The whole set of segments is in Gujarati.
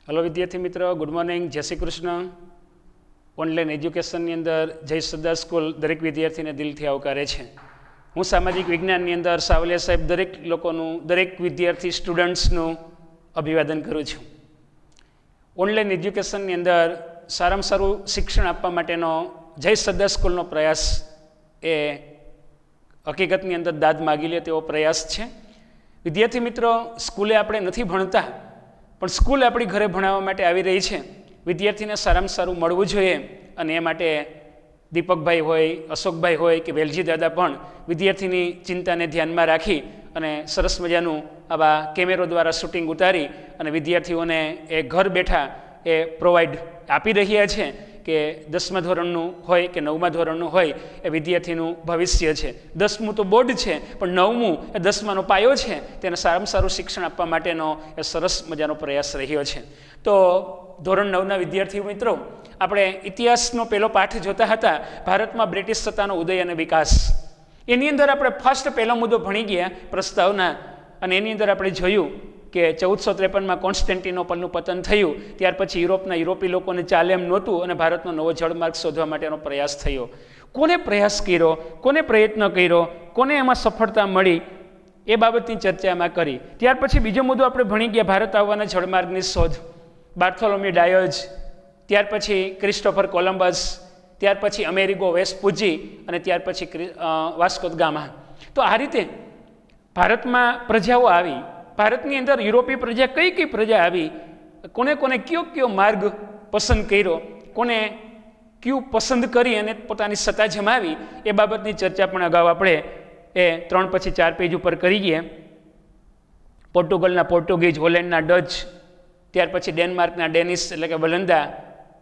हेलो विद्यार्थी मित्रों, गुड मॉर्निंग, जय श्री कृष्ण। ऑनलाइन एज्युकेशनની અંદર જય સરદાર સ્કૂલ દરેક વિદ્યાર્થીને દિલથી આવકારે છે। હું સામાજિક વિજ્ઞાનની અંદર સાવલિયા સાહેબ દરેક લોકોનું, દરેક વિદ્યાર્થી સ્ટુડન્ટ્સનું અભિવાદન કરું છું। ઓનલાઈન એજ્યુકેશનની અંદર સારામાં સારું શિક્ષણ આપવા માટેનો જય સરદાર સ્કૂલનો પ્રયાસ એ હકીકતની અંદર દાદ માગી લે તેવો પ્રયાસ છે। વિદ્યાર્થી મિત્રો, સ્કૂલે આપણે નથી ભણતા, પણ સ્કૂલ આપણી ઘરે ભણાવવા માટે આવી રહી છે। વિદ્યાર્થીને સારામાં સારું મળવું જોઈએ, અને એ માટે દીપકભાઈ હોય, અશોકભાઈ હોય કે વેલજી દાદા પણ વિદ્યાર્થીની ચિંતાને ધ્યાનમાં રાખી અને સરસ મજાનું આવા કેમેરો દ્વારા શૂટિંગ ઉતારી અને વિદ્યાર્થીઓને એ ઘર બેઠા એ પ્રોવાઈડ આપી રહ્યા છે કે 10મા ધોરણનું હોય કે 9મા ધોરણનું હોય, એ વિદ્યાર્થીનું ભવિષ્ય છે। 10મું તો બોર્ડ છે, પણ 9મું એ 10માનો પાયો છે, તેને સારામાં સારું શિક્ષણ આપવા માટેનો એ સરસ મજાનો પ્રયાસ રહ્યો છે। તો ધોરણ 9ના વિદ્યાર્થી મિત્રો, આપણે ઇતિહાસનો પહેલો પાઠ જોતા હતા, ભારતમાં બ્રિટિશ સત્તાનો ઉદય અને વિકાસ। એની અંદર આપણે ફર્સ્ટ પહેલો મુદ્દો ભણી ગયા પ્રસ્તાવના, અને એની અંદર આપણે જોયું કે 1453માં કોન્સ્ટેન્ટિનોપલનું પતન થયું, ત્યાર પછી યુરોપી લોકોને ચાલે એમ નહોતું અને ભારતનો નવો જળમાર્ગ શોધવા માટેનો પ્રયાસ થયો। કોને પ્રયાસ કર્યો, કોને પ્રયત્ન કર્યો, કોને એમાં સફળતા મળી, એ બાબતની ચર્ચા એમાં કરી। ત્યાર પછી બીજો મુદ્દો આપણે ભણી ગયા, ભારત આવવાના જળમાર્ગની શોધ, બાર્થોલોમ્યુ ડાયજ, ત્યાર પછી ક્રિસ્ટોફર કોલમ્બસ, ત્યાર પછી અમેરિગો વેસ્પુજી અને ત્યાર પછી વાસ્કો દ ગામા। તો આ રીતે ભારતમાં પ્રજાઓ આવી, ભારતની અંદર યુરોપી પ્રજા કઈ કઈ પ્રજા આવી, કોને કોને કયો માર્ગ પસંદ કર્યો, કોને કયું પસંદ કરી અને પોતાની સત્તા જમાવી, એ બાબતની ચર્ચા પણ અગાઉ આપણે એ 3 પછી 4 પેજ ઉપર કરી ગયા। પોર્ટુગલના પોર્ટુગીઝ, હોલેન્ડના ડચ, ત્યાર પછી ડેનમાર્કના ડેનિશ એટલે કે વલંદા,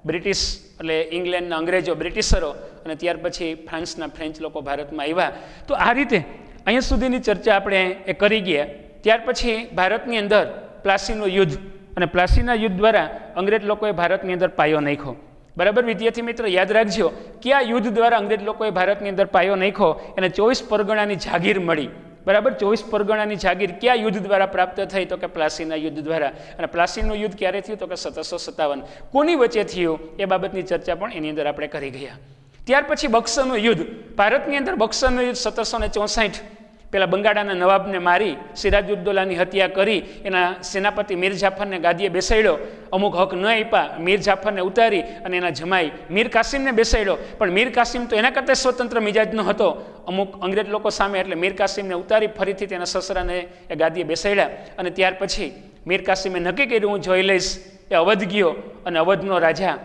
બ્રિટિશ એટલે ઇંગ્લેન્ડના અંગ્રેજો, બ્રિટિશરો, અને ત્યાર પછી ફ્રાન્સના ફ્રેન્ચ લોકો ભારતમાં આવ્યા। તો આ રીતે અહીંયા સુધીની ચર્ચા આપણે એ કરી ગયા। ત્યાર પછી ભારતની અંદર પ્લાસીનું યુદ્ધ, અને પ્લાસીના યુદ્ધ દ્વારા અંગ્રેજ લોકોએ ભારતની અંદર પાયો નાખ્યો। બરાબર વિદ્યાર્થી મિત્ર, યાદ રાખજો કે આ યુદ્ધ દ્વારા અંગ્રેજ લોકોએ ભારતની અંદર પાયો નાખ્યો, એને 24 પરગણાની જાગીર મળી। બરાબર, 24 પરગણાની જાગીર ક્યાં યુદ્ધ દ્વારા પ્રાપ્ત થઈ? તો કે પ્લાસીના યુદ્ધ દ્વારા। અને પ્લાસીનું યુદ્ધ ક્યારે થયું? તો કે 1757। કોની વચ્ચે થયું એ બાબતની ચર્ચા પણ એની અંદર આપણે કરી ગયા। ત્યાર પછી બક્સરનું યુદ્ધ, ભારતની અંદર બક્સરનું યુદ્ધ 1764, પેલા બંગાળાના નવાબને મારી સિરાજુદ્દૌલાની હત્યા કરી, એના સેનાપતિ મીર જાફરને ગાદીએ બેસાડ્યો, અમુક હક ન આપ્યા, મીર જાફરને ઉતારી અને એના જમાઈ મીર કાસિમને બેસાડ્યો, પણ મીર કાસિમ તો એના કરતાં સ્વતંત્ર મિજાજનો હતો અમુક અંગ્રેજ લોકો સામે, એટલે મીર કાસિમને ઉતારી ફરીથી તેના સસરાને એ ગાદીએ બેસાડ્યા। અને ત્યાર પછી મીર કાસિમે નક્કી કર્યું, હું જોઈ લઈશ। એ અવધ ગયો, અને અવધનો રાજા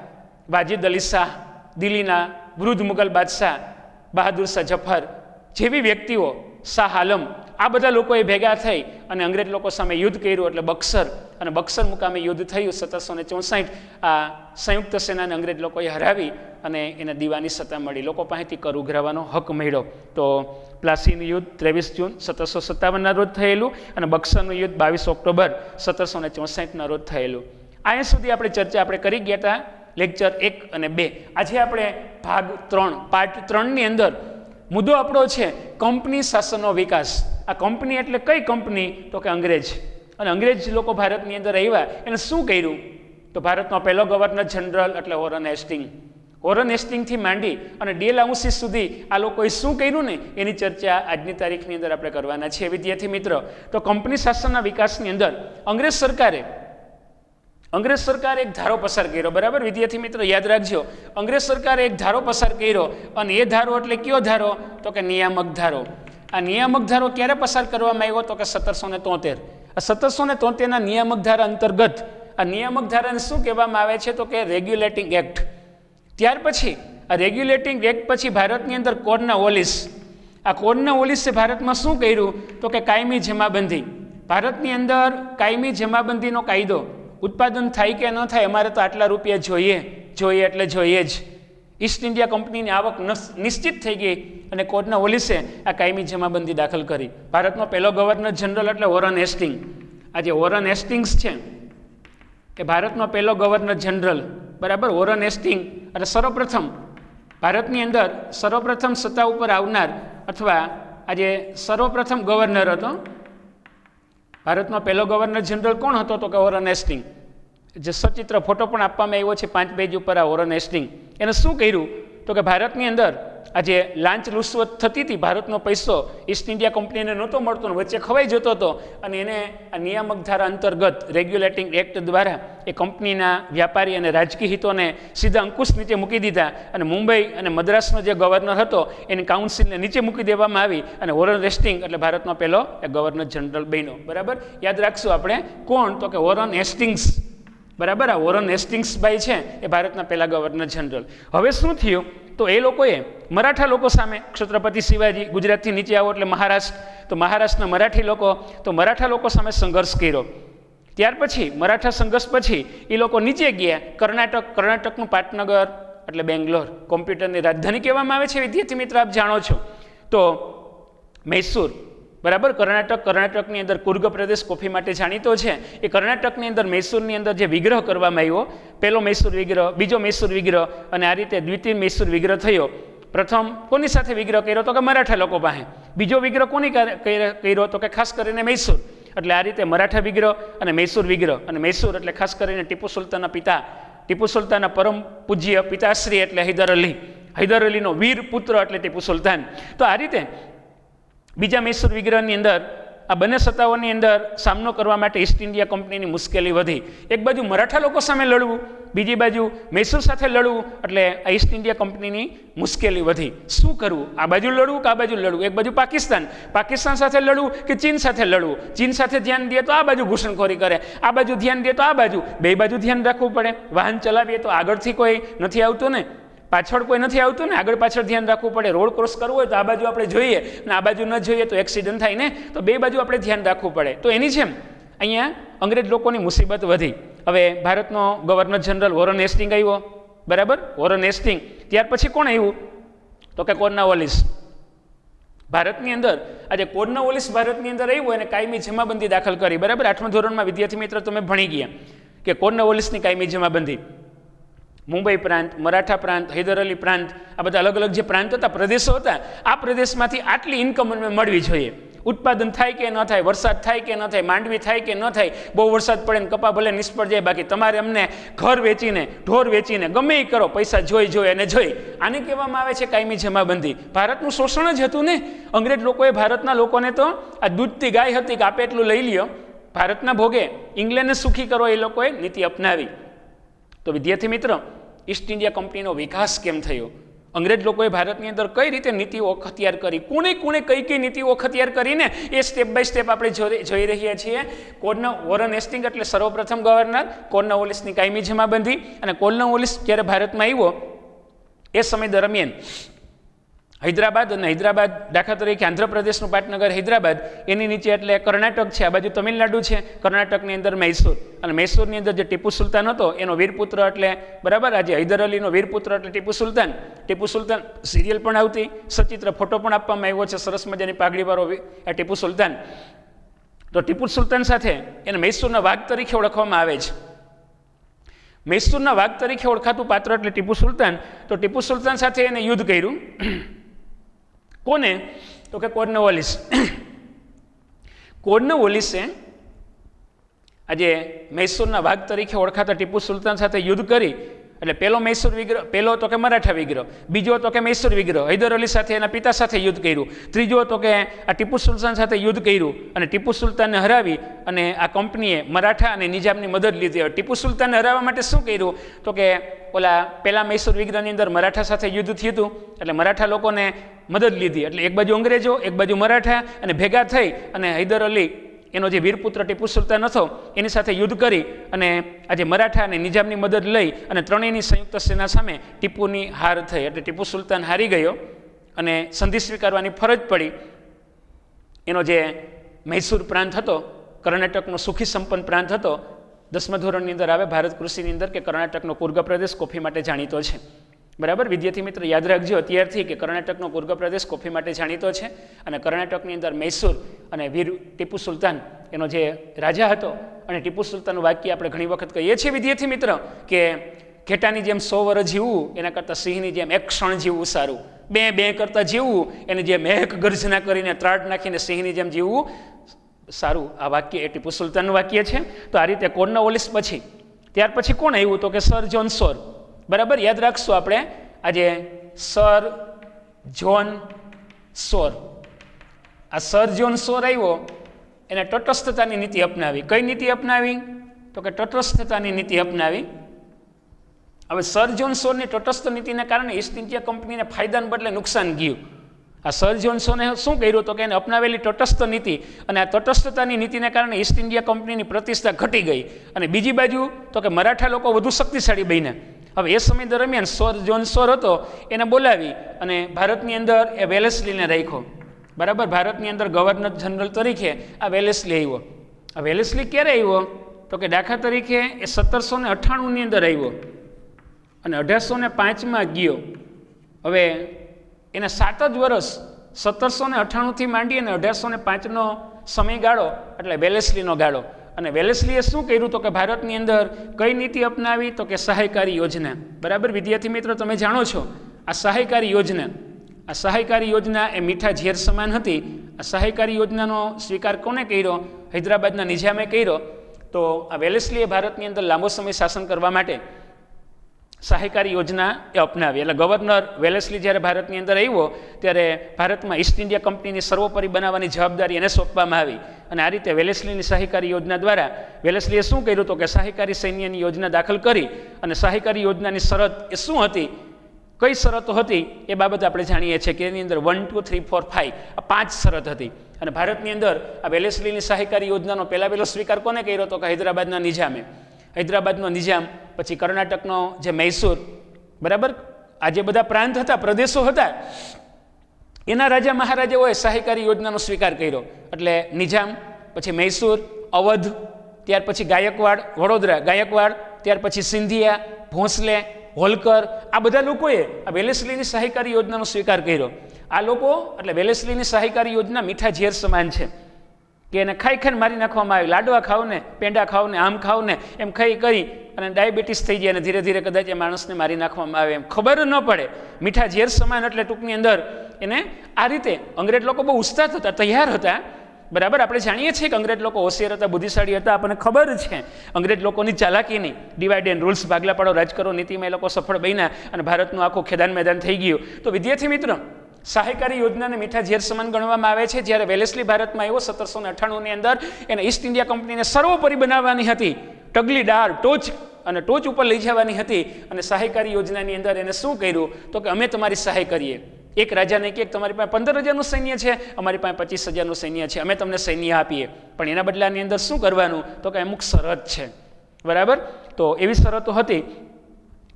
વાજિદ અલી શાહ, દિલ્હીના વૃદ્ધ મુગલ બાદશાહ બહાદુર શાહ જફર જેવી વ્યક્તિઓ, શાહ આલમ, આ બધા લોકોએ ભેગા થઈ અને અંગ્રેજ લોકો સામે યુદ્ધ કર્યું, એટલે બક્સર, અને બક્સર મુકામે યુદ્ધ થયું 1764। આ સંયુક્ત સેનાને અંગ્રેજ લોકોએ હરાવી અને એને દીવાની સત્તા મળી, લોકો પાસેથી કર ઉઘરાવવાનો હક મળ્યો। તો પ્લાસીનું યુદ્ધ 23 જૂન 1757ના રોજ થયેલું, અને બક્સરનું યુદ્ધ 22 ઓક્ટોબર 1764ના રોજ થયેલું। અહીંયા સુધી આપણે ચર્ચા આપણે કરી ગયા હતા લેક્ચર 1 અને 2। આજે આપણે ભાગ 3 પાર્ટ 3ની અંદર મુદ્દો આપણો છે કંપની શાસનનો વિકાસ। આ કંપની એટલે કઈ કંપની? તો કે અંગ્રેજ। અને અંગ્રેજ લોકો ભારતની અંદર આવ્યા, એને શું કર્યું? તો ભારતનો પહેલો ગવર્નર જનરલ એટલે વોરન હેસ્ટિંગ, વોરન હેસ્ટિંગથી માંડી અને ડેલહાઉસી સુધી આ લોકોએ શું કર્યું ને એની ચર્ચા આજની તારીખની અંદર આપણે કરવાના છીએ વિદ્યાર્થી મિત્રો। તો કંપની શાસનના વિકાસની અંદર અંગ્રેજ સરકારે એક ધારો પસાર કર્યો। બરાબર વિદ્યાર્થી મિત્રો, યાદ રાખજો, અંગ્રેજ સરકારે એક ધારો પસાર કર્યો, અને એ ધારો એટલે કયો ધારો? તો કે નિયામક ધારો। આ નિયામક ધારો ક્યારે પસાર કરવામાં આવ્યો? તો કે 1773। આ 1773ના નિયામક ધારા અંતર્ગત આ નિયામક ધારાને શું કહેવામાં આવે છે? તો કે રેગ્યુલેટિંગ એક્ટ। ત્યાર પછી આ રેગ્યુલેટિંગ એક્ટ પછી ભારતની અંદર કોર્નવાલિસ, આ કોર્નવાલિસે ભારતમાં શું કર્યું? તો કે કાયમી જમાબંધી। ભારતની અંદર કાયમી જમાબંધીનો કાયદો, ઉત્પાદન થાય કે ન થાય, અમારે તો આટલા રૂપિયા જોઈએ એટલે જોઈએ જ। ઈસ્ટ ઇન્ડિયા કંપનીની આવક નિશ્ચિત થઈ ગઈ, અને કોર્નવાલિસે આ કાયમી જમાબંધી દાખલ કરી। ભારતનો પહેલો ગવર્નર જનરલ એટલે વોરન હેસ્ટિંગ। આ જે વોરન હેસ્ટિંગ્સ છે એ ભારતનો પહેલો ગવર્નર જનરલ, બરાબર, વોરન હેસ્ટિંગ, અને સર્વપ્રથમ ભારતની અંદર સર્વપ્રથમ સત્તા ઉપર આવનાર, અથવા આજે સર્વપ્રથમ ગવર્નર હતો, ભારતનો પહેલો ગવર્નર જનરલ કોણ હતો? તો કે વોરન હેસ્ટિંગ। જે સચિત્ર ફોટો પણ આપવામાં આવ્યો છે 5 પેજ ઉપર આ વોરન હેસ્ટિંગ એને શું કર્યું તો કે ભારતની અંદર આ જે લાંચ લુસવત થતી હતી, ભારતનો પૈસો ઈસ્ટ ઇન્ડિયા કંપનીને નહોતો મળતો ને વચ્ચે ખવાઈ જતો હતો, અને એને આ નિયામક ધારા અંતર્ગત રેગ્યુલેટિંગ એક્ટ દ્વારા એ કંપનીના વ્યાપારી અને રાજકીય હિતોને સીધા અંકુશ નીચે મૂકી દીધા, અને મુંબઈ અને મદ્રાસનો જે ગવર્નર હતો એની કાઉન્સિલને નીચે મૂકી દેવામાં આવી, અને વોરન હેસ્ટિંગ એટલે ભારતનો પહેલો એ ગવર્નર જનરલ બન્યો. બરાબર, યાદ રાખશું આપણે કોણ તો કે વોરન હેસ્ટિંગ્સ. બરાબર, આ વોરન હેસ્ટિંગ્સ ભાઈ છે એ ભારતના પહેલા ગવર્નર જનરલ. હવે શું થયું તો એ લોકોએ મરાઠા લોકો સામે, છત્રપતિ શિવાજી, ગુજરાતથી નીચે આવો એટલે મહારાષ્ટ્ર, તો મહારાષ્ટ્રના મરાઠા લોકો સામે સંઘર્ષ કર્યો. ત્યાર પછી મરાઠા સંઘર્ષ પછી એ લોકો નીચે ગયા કર્ણાટકનું પાટનગર એટલે બેંગ્લોર, કોમ્પ્યુટરની રાજધાની કહેવામાં આવે છે વિદ્યાર્થી મિત્ર, આપ જાણો છો. તો મૈસૂર, બરાબર, કર્ણાટકની અંદર કુર્ગ પ્રદેશ કોફી માટે જાણીતો છે. એ કર્ણાટકની અંદર મૈસૂરની અંદર જે વિગ્રહ કરવામાં આવ્યો, પહેલો મૈસૂર વિગ્રહ, બીજો મૈસૂર વિગ્રહ, અને આ રીતે દ્વિતીય મૈસૂર વિગ્રહ થયો. પ્રથમ કોની સાથે વિગ્રહ કર્યો તો કે મરાઠા લોકો પાસે. બીજો વિગ્રહ કોની કર્યો તો કે ખાસ કરીને મૈસૂર. એટલે આ રીતે મરાઠા વિગ્રહ અને મૈસૂર વિગ્રહ. અને મૈસૂર એટલે ખાસ કરીને ટીપુ સુલતાનના પિતા, ટીપુ સુલતાનના પરમ પૂજ્ય પિતાશ્રી એટલે હૈદર અલીનો વીર પુત્ર એટલે ટીપુ સુલતાન. તો આ રીતે બીજા મૈસૂર વિગ્રહની અંદર આ બંને સત્તાઓની અંદર સામનો કરવા માટે ઈસ્ટ ઇન્ડિયા કંપનીની મુશ્કેલી વધી. એક બાજુ મરાઠા લોકો સામે લડવું, બીજી બાજુ મૈસૂર સાથે લડવું, એટલે આ ઈસ્ટ ઇન્ડિયા કંપનીની મુશ્કેલી વધી. શું કરવું? આ બાજુ લડવું કે આ બાજુ લડવું? એક બાજુ પાકિસ્તાન સાથે લડવું કે ચીન સાથે લડવું? ચીન સાથે ધ્યાન દે તો આ બાજુ ઘૂસણખોરી કરે, આ બાજુ ધ્યાન દે તો આ બાજુ, બે બાજુ ધ્યાન રાખવું પડે. વાહન ચલાવીએ તો આગળથી કોઈ નથી આવતું ને, પાછળ કોઈ નથી આવતું ને, આગળ પાછળ ધ્યાન રાખવું પડે. રોડ ક્રોસ કરવો હોય તો આ બાજુ આપણે જોઈએ અને આ બાજુ ન જોઈએ તો એક્સિડન્ટ થાય ને, તો બે બાજુ આપણે ધ્યાન રાખવું પડે. તો એની જેમ અહીંયા અંગ્રેજ લોકોની મુસીબત વધી. હવે ભારતનો ગવર્નર જનરલ વોરન હેસ્ટિંગ આવ્યો. બરાબર, વોરન હેસ્ટિંગ. ત્યાર પછી કોણ આવ્યું તો કે કોર્નવાલિસ. ભારતની અંદર આજે કોર્નવાલિસ ભારતની અંદર આવ્યું અને કાયમી જમાબંધી દાખલ કરી. બરાબર, 8મા ધોરણમાં વિદ્યાર્થી મિત્ર તમે ભણી ગયા કે કોર્નવાલિસની કાયમી જમાબંધી. મુંબઈ પ્રાંત, મરાઠા પ્રાંત, હૈદર અલી પ્રાંત, આ બધા અલગ અલગ જે પ્રાંત હતા, પ્રદેશો હતા, આ પ્રદેશમાંથી આટલી ઇન્કમ અમને મળવી જોઈએ. ઉત્પાદન થાય કે ન થાય, વરસાદ થાય કે ન થાય, માંડવી થાય કે ન થાય, બહુ વરસાદ પડે ને કપા ભલે નિષ્ફળ જાય, બાકી તમારે અમને ઘર વેચીને, ઢોર વેચીને ગમે એ કરો, પૈસા જોઈ અને જોઈ. આને કહેવામાં આવે છે કાયમી જમાબંધી. ભારતનું શોષણ જ હતું ને. અંગ્રેજ લોકોએ ભારતના લોકોને તો આ દૂધતી ગાય હતી કે આપે એટલું લઈ લ્યો, ભારતના ભોગે ઇંગ્લેન્ડને સુખી કરો, એ લોકોએ નીતિ અપનાવી. તો વિદ્યાર્થી મિત્ર, ઈસ્ટ ઇન્ડિયા કંપનીનો વિકાસ કેમ થયો? અંગ્રેજ લોકોએ ભારતની અંદર કઈ રીતે નીતિઓ અખત્યાર કરી, કોણે કઈ નીતિઓ અખત્યાર કરીને એ સ્ટેપ બાય સ્ટેપ આપણે જોઈ રહ્યા છીએ. વોરન હેસ્ટિંગ એટલે સર્વપ્રથમ ગવર્નર, કોર્નવાલિસની કાયમી જમાબંધી. અને કોર્નવાલિસ જ્યારે ભારતમાં આવ્યો એ સમય દરમિયાન હૈદરાબાદ દાખલા તરીકે આંધ્રપ્રદેશનું પાટનગર હૈદરાબાદ, એની નીચે એટલે કર્ણાટક છે, આ બાજુ તમિલનાડુ છે, કર્ણાટકની અંદર મૈસૂર, અને મૈસૂરની અંદર જે ટીપુ સુલતાન હતો એનો વીરપુત્ર એટલે, બરાબર, આજે હૈદર અલીનો વીરપુત્ર એટલે ટીપુ સુલતાન સિરિયલ પણ આવતી, સચિત્ર ફોટો પણ આપવામાં આવ્યો છે, સરસ મજાની પાઘડીવાળો આ ટીપુ સુલતાન. તો ટીપુ સુલતાન સાથે એને મૈસૂરના વાઘ તરીકે ઓળખવામાં આવે છે. મૈસૂરના વાઘ તરીકે ઓળખાતું પાત્ર એટલે ટીપુ સુલતાન. તો ટીપુ સુલતાન સાથે એને યુદ્ધ કર્યું. કોને તો કે કોર્નવાલિસે આજે મૈસૂરના વાઘ તરીકે ઓળખાતા ટીપુ સુલતાન સાથે યુદ્ધ કરી. એટલે પહેલો મૈસૂર વિગ્રહ, પહેલો તો કે મરાઠા વિગ્રહ, બીજો તો કે મૈસૂર વિગ્રહ, હૈદર અલી સાથે એના પિતા સાથે યુદ્ધ કર્યું, ત્રીજો તો કે આ ટીપુ સુલતાન સાથે યુદ્ધ કર્યું, અને ટીપુ સુલતાનને હરાવી અને આ કંપનીએ મરાઠા અને નિજામની મદદ લીધી. ટીપુ સુલતાનને હરાવવા માટે શું કર્યું તો કે ઓલા પહેલા મૈસૂર વિગ્રહની અંદર મરાઠા સાથે યુદ્ધ થયું હતું, એટલે મરાઠા લોકોને મદદ લીધી. એટલે એક બાજુ અંગ્રેજો, એક બાજુ મરાઠા, અને ભેગા થઈ અને હૈદર અલી એનો જે વીરપુત્ર ટીપુ સુલતાન હતો એની સાથે યુદ્ધ કરી અને આજે મરાઠા અને નિજામની મદદ લઈ અને ત્રણેયની સંયુક્ત સેના સામે ટીપુની હાર થઈ. એટલે ટીપુ સુલતાન હારી ગયો અને સંધિ સ્વીકારવાની ફરજ પડી. એનો જે મૈસૂર પ્રાંત હતો, કર્ણાટકનો સુખી સંપન્ન પ્રાંત હતો, 10મા ધોરણની અંદર આવે ભારત કૃષિની અંદર કે કર્ણાટકનો કુર્ગ પ્રદેશ કોફી માટે જાણીતો છે. બરાબર, વિદ્યાર્થી મિત્ર યાદ રાખજો અત્યારથી કે કર્ણાટકનો કુર્ગ પ્રદેશ કોફી માટે જાણીતો છે. અને કર્ણાટકની અંદર મૈસૂર અને વીર ટીપુ સુલતાન એનો જે રાજા હતો, અને ટીપુ સુલતાનનું વાક્ય આપણે ઘણી વખત કહીએ છીએ વિદ્યાર્થી મિત્ર કે ઘેટાની જેમ 100 વર્ષ જીવવું એના કરતાં સિંહની જેમ એક ક્ષણ જીવવું સારું. બે કરતાં જીવવું એની જેમ એક ગર્જના કરીને ત્રાટ નાખીને સિંહની જેમ જીવવું સારું. આ વાક્ય એ ટીપુ સુલતાનનું વાક્ય છે. તો આ રીતે કોર્નવાલિસ પછી ત્યાર પછી કોણ આવ્યું તો કે સર જ્હોન સોર, બરાબર, યાદ રાખશું આપણે આજે સર જ્હોન સોર. આ સર જ્હોન સોર આવ્યો એને તટસ્થતાની નીતિ અપનાવી. કઈ નીતિ અપનાવી તો કે તટસ્થતાની નીતિ અપનાવી. હવે સર જ્હોન સોરની તટસ્થ નીતિને કારણે ઈસ્ટ ઇન્ડિયા કંપનીને ફાયદાને બદલે નુકસાન ગયું. આ સર જ્હોન સોને શું કર્યું તો કે એને અપનાવેલી તટસ્થ નીતિ અને આ તટસ્થતાની નીતિને કારણે ઈસ્ટ ઇન્ડિયા કંપનીની પ્રતિષ્ઠા ઘટી ગઈ અને બીજી બાજુ તો કે મરાઠા લોકો વધુ શક્તિશાળી બન્યા. હવે એ સમય દરમિયાન સર જ્હોન સોર હતો એને બોલાવી અને ભારતની અંદર એ વેલેસ્લીને રાખ્યો, બરાબર. ભારતની અંદર ગવર્નર જનરલ તરીકે આ વેલેસ્લી આવ્યો. આ વેલેસ્લી ક્યારે આવ્યો તો કે દાખલા તરીકે એ 1798ની અંદર આવ્યો અને 1805માં ગયો. હવે એને 7 જ વર્ષ 1798થી માંડી અને 1805નો સમયગાળો એટલે વેલેસ્લીનો ગાળો. અને વેલેસ્લીએ શું કર્યું તો કે ભારતની અંદર કઈ નીતિ અપનાવી તો કે સહાયકારી યોજના, બરાબર. વિદ્યાર્થી મિત્રો તમે જાણો છો આ સહાયકારી યોજના એ મીઠા ઝેર સમાન હતી. આ સહાયકારી યોજનાનો સ્વીકાર કોને કર્યો? હૈદરાબાદના નિઝામે કર્યો. તો આ વેલેસ્લીએ ભારતની અંદર લાંબો સમય શાસન કરવા માટે સહાયકારી યોજના એ અપનાવી. એટલે ગવર્નર વેલેસ્લી જ્યારે ભારતની અંદર આવ્યો ત્યારે ભારતમાં ઈસ્ટ ઇન્ડિયા કંપનીની સર્વોપરી બનાવવાની જવાબદારી એને સોંપવામાં આવી. અને આ રીતે વેલેસ્લીની સહાયકારી યોજના દ્વારા વેલેસ્લીએ શું કર્યું તો કે સહાયકારી સૈન્યની યોજના દાખલ કરી અને સહાયકારી યોજનાની શરત એ શું હતી, કઈ શરતો હતી એ બાબત આપણે જાણીએ છીએ કે એની અંદર 1, 2, 3, 4, 5 આ 5 શરત હતી. અને ભારતની અંદર આ વેલેસ્લીની સહાયકારી યોજનાનો પહેલો સ્વીકાર કોને કર્યો તો કે હૈદરાબાદના નિઝામે. હૈદરાબાદનો નિઝામ, પછી કર્ણાટકનો જે મૈસૂર, બરાબર, આ જે બધા પ્રાંત હતા, પ્રદેશો હતા, એના રાજા મહારાજાઓએ સહાયકારી યોજનાનો સ્વીકાર કર્યો. એટલે નિઝામ, પછી મૈસૂર, અવધ, ત્યાર પછી ગાયકવાડ, વડોદરા ગાયકવાડ, ત્યાર પછી સિંધિયા, ભોંસલે, હોલકર, આ બધા લોકોએ આ વેલેસ્લીની સહાયકારી યોજનાનો સ્વીકાર કર્યો. આ લોકો એટલે વેલેસ્લીની સહાયકારી યોજના મીઠા ઝેર સમાન છે કે એને ખાઈ ખાઈને મારી નાખવામાં આવે. લાડવા ખાવ ને, પેંડા ખાવ ને, આમ ખાવ ને, એમ ખાઈ કરી અને ડાયાબિટીસ થઈ જાય અને ધીરે ધીરે કદાચ એ માણસને મારી નાખવામાં આવે, એમ ખબર ન પડે. મીઠા ઝેર સમાન એટલે ટૂંકની અંદર એને આ રીતે અંગ્રેજ લોકો બહુ ઉસ્તાદ હતા, તૈયાર હતા, બરાબર. આપણે જાણીએ છીએ કે અંગ્રેજ લોકો હોશિયાર હતા, બુદ્ધિશાળી હતા, આપણને ખબર છે અંગ્રેજ લોકોની ચાલાકીની. ડિવાઇડ એન્ડ રૂલ્સ, ભાગલા પાડો રાજ કરો નીતિમાં એ લોકો સફળ બન્યા અને ભારતનું આખું ખેદાન મેદાન થઈ ગયું. તો વિદ્યાર્થી મિત્રો, સહાયકારી યોજનાને મીઠા ઝેર સમાન ગણવામાં આવે છે. જ્યારે વેલેસ્લી ભારતમાં આવ્યો 1798ની અંદર એને ઈસ્ટ ઇન્ડિયા કંપનીને સર્વોપરી બનાવવાની હતી, ટગલી ડાળ, ટોચ ઉપર લઈ જવાની હતી. અને સહાયકારી યોજનાની અંદર એને શું કર્યું તો કે અમે તમારી સહાય કરીએ. એક રાજાને કે તમારી પાસે 15,000નું સૈન્ય છે, અમારી પાસે 25,000નું સૈન્ય છે, અમે તમને સૈન્ય આપીએ, પણ એના બદલાની અંદર શું કરવાનું તો કે અમુક શરત છે, બરાબર. તો એવી શરતો હતી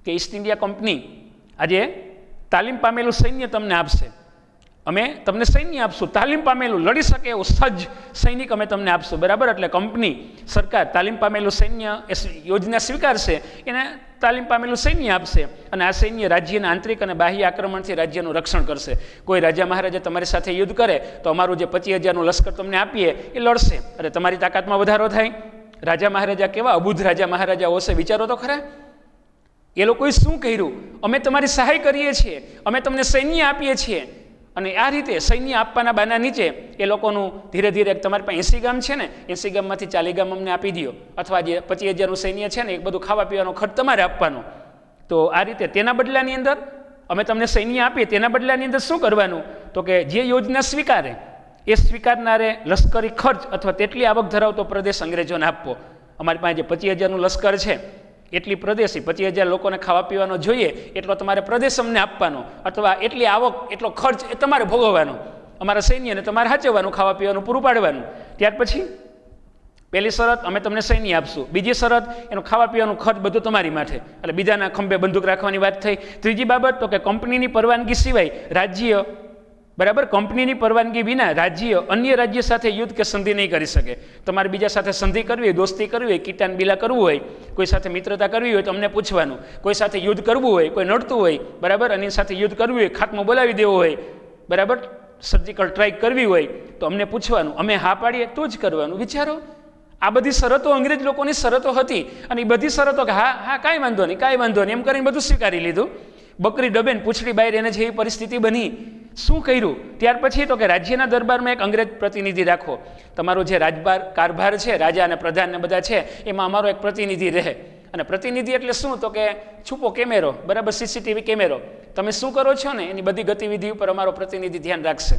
કે ઈસ્ટ ઇન્ડિયા કંપની આજે તાલીમ પામેલું સૈન્ય તમને આપશે, અમે તમને સૈન્ય આપશું, તાલીમ પામેલું, લડી શકે એવું સજ્જ સૈનિક અમે તમને આપશું, બરાબર. એટલે કંપની સરકાર તાલીમ પામેલું સૈન્ય એ યોજના સ્વીકારશે, એને તાલીમ પામેલું સૈન્ય આપશે અને આ સૈન્ય રાજ્યના આંતરિક અને બાહ્ય આક્રમણથી રાજ્યનું રક્ષણ કરશે. કોઈ રાજા મહારાજા તમારી સાથે યુદ્ધ કરે તો અમારું જે 25,000નું લશ્કર તમને આપીએ એ લડશે અને તમારી તાકાતમાં વધારો થાય. રાજા મહારાજા કેવા અબુધ રાજા મહારાજાઓ હશે, વિચારો તો ખરા. એ લોકોએ શું કર્યું? અમે તમારી સહાય કરીએ છીએ, અમે તમને સૈન્ય આપીએ છીએ. અને આ રીતે સૈન્ય આપવાના બાના નીચે એ લોકોનું ધીરે ધીરે તમારી પાસે 80 ગામ છે ને, 80 ગામમાંથી 40 ગામ અમને આપી દો, અથવા જે 25,000નું સૈન્ય છે ને એ બધું ખાવા પીવાનો ખર્ચ તમારે આપવાનો. તો આ રીતે તેના બદલાની અંદર અમે તમને સૈન્ય આપીએ, તેના બદલાની અંદર શું કરવાનું તો કે જે યોજના સ્વીકારે એ સ્વીકારનારે લશ્કરી ખર્ચ અથવા તેટલી આવક ધરાવતો પ્રદેશ અંગ્રેજોને આપવો. અમારી પાસે જે 25,000નું લશ્કર છે એટલી પ્રદેશી 25,000 લોકોને ખાવા પીવાનો જોઈએ એટલો તમારે પ્રદેશ અમને આપવાનો, અથવા એટલી આવક એટલો ખર્ચ એ તમારે ભોગવવાનો, અમારા સૈન્યને તમારે સાચવવાનું, ખાવા પીવાનું પૂરું પાડવાનું. ત્યાર પછી પહેલી શરત અમે તમને સૈન્ય આપશું, બીજી શરત એનું ખાવા પીવાનું ખર્ચ બધું તમારી માથે, એટલે બીજાના ખંભે બંદૂક રાખવાની વાત થઈ. ત્રીજી બાબત તો કે કંપનીની પરવાનગી સિવાય રાજ્ય, બરાબર, કંપનીની પરવાનગી વિના રાજ્ય અન્ય રાજ્ય સાથે યુદ્ધ કે સંધિ નહીં કરી શકે. તમારે બીજા સાથે સંધિ કરવી હોય, દોસ્તી કરવી હોય, કીટાન બિલા કરવું હોય, કોઈ સાથે મિત્રતા કરવી હોય તો અમને પૂછવાનું. કોઈ સાથે યુદ્ધ કરવું હોય, કોઈ નડતું હોય, બરાબર, એની સાથે યુદ્ધ કરવું હોય, ખાત્મો બોલાવી દેવો હોય, બરાબર, સર્જિકલ સ્ટ્રાઇક કરવી હોય તો અમને પૂછવાનું, અમે હા પાડીએ તો જ કરવાનું. વિચારો, આ બધી શરતો અંગ્રેજ લોકોની શરતો હતી અને એ બધી શરતો કે હા હા કાંઈ વાંધો નહીં, કાંઈ વાંધો નહીં એમ કરીને બધું સ્વીકારી લીધું. બકરી ડબેન પૂંછડી બહાર એને જેવી પરિસ્થિતિ બની. શું કર્યું ત્યાર પછી તો કે રાજ્યના દરબારમાં એક અંગ્રેજ પ્રતિનિધિ રાખો. તમારો જે રાજભાર કારભાર છે, રાજા અને પ્રધાન ને બધા છે, એમાં અમારો એક પ્રતિનિધિ રહે અને પ્રતિનિધિ એટલે શું? તો કે છુપો કેમેરો, બરાબર, સીસીટીવી કેમેરો. તમે શું કરો છો ને એની બધી ગતિવિધિ ઉપર અમારો પ્રતિનિધિ ધ્યાન રાખશે.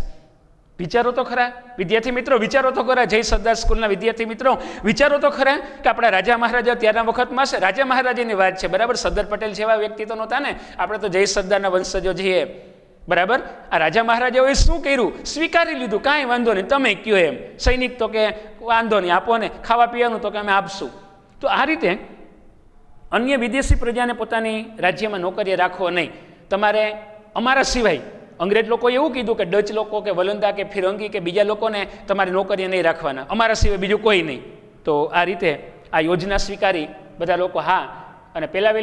વિચારો તો ખરા વિદ્યાર્થી મિત્રો, વિચારો તો ખરા જય સરદાર સ્કૂલના વિદ્યાર્થી મિત્રો, વિચારો તો ખરા કે આપણા રાજા મહારાજા ત્યારના વખતમાં છે, રાજા મહારાજાની વાત છે, બરાબર. સરદાર પટેલ જેવા વ્યક્તિ તો નહોતા ને, આપણે તો જય સરદારના વંશજો છીએ, બરાબર. આ રાજા મહારાજાઓએ શું કર્યું? સ્વીકારી લીધું, કાંઈ વાંધો નહીં, તમે કયો એમ. સૈનિક તો કે વાંધો નહીં, આપો ને ખાવા પીવાનું, તો કે અમે આપશું. તો આ રીતે અન્ય વિદેશી પ્રજાને પોતાની રાજ્યમાં નોકરીએ રાખવો નહીં. તમારે અમારા સિવાય અંગ્રેજ લોકોએ એવું કીધું કે ડચ લોકો કે વલંદા કે ફિરંગી કે બીજા લોકોને તમારી નોકરીએ નહીં રાખવાના, અમારા સિવાય બીજું કોઈ નહીં. તો આ રીતે આ યોજના સ્વીકારી બધા લોકો. હા, અને પહેલાં